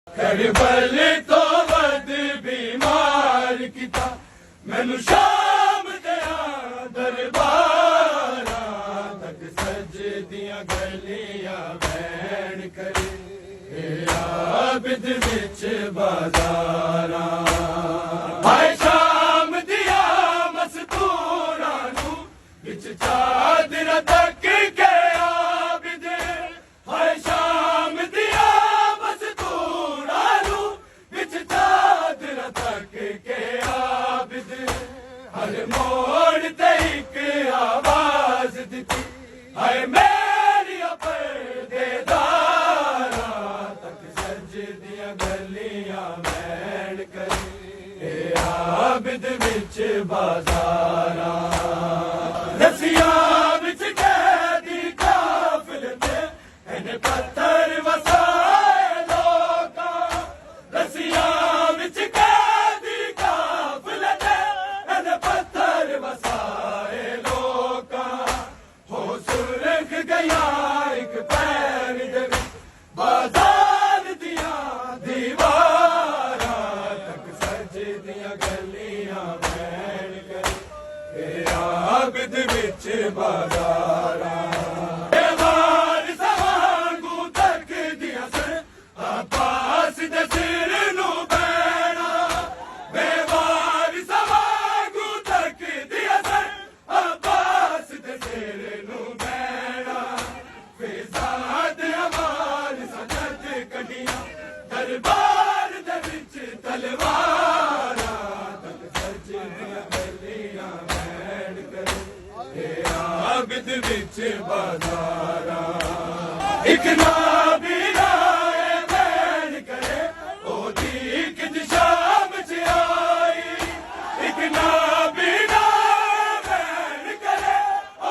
करबल तो वध बीमार किता मैनू शाम दिया दरबारा तक सजदियां गलियां बैण करे आबिद विच बाजारा हाय शाम दिया मस्तूरा नू विच चादर तक के आबिद हाय शाम दिया मस्तूरा नू विच चादर तक के आबिद हर मोड़ ते एक आवाज दिती हाय मेरी परदेदारा तक सजदियां गलियां बैण करे आबिद विच बाजारा रसियां विच कैदी काफिल ते इन्हें पत्थर वसाए लोका रसियां विच कैदी काफिल ते इन्हें पत्थर वसाए लोका हो सुरख गया एक पैर दे बाजार दिया दीवारा तक सजदियां गलियां बैण करे आबिद विच बाजारा वार सवांगू तक दिया सर पास दे सिर नू बैणा बेवार सवांगू तक दिया सर पास दे सिर नू बैणा फिजाद अमार सजद कढ़िया दरबार दे विच तलवारा तक सजदियां गलियां बैण करे आबिद विच बाजारा एक नाबीना बैण करे ओदी किज शाम च आई एक नाबीना बैण करे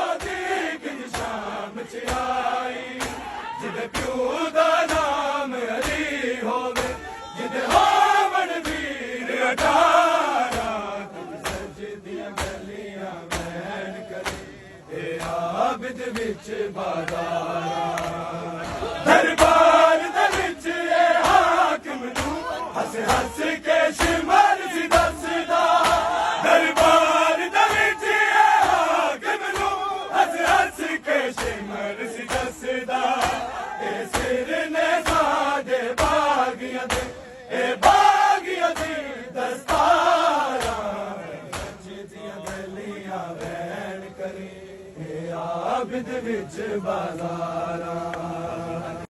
ओदी किज शाम च आई जिदे प्यो दा नाम अली होवे जिदे होवण वीर अठारा तक सजदियां गलियां बैण करे आबिद विच बाजारा दरबार दे विच हाकिम नू हस हस के शिमर सी दसदा दरबार दे विच हाकिम नू हस हस के शिमर सी दसदा सिर ने साडे बागियां दे बागियां दी दस्तारा सजदियां गलियां बैण करे आबिद विच बाजारा।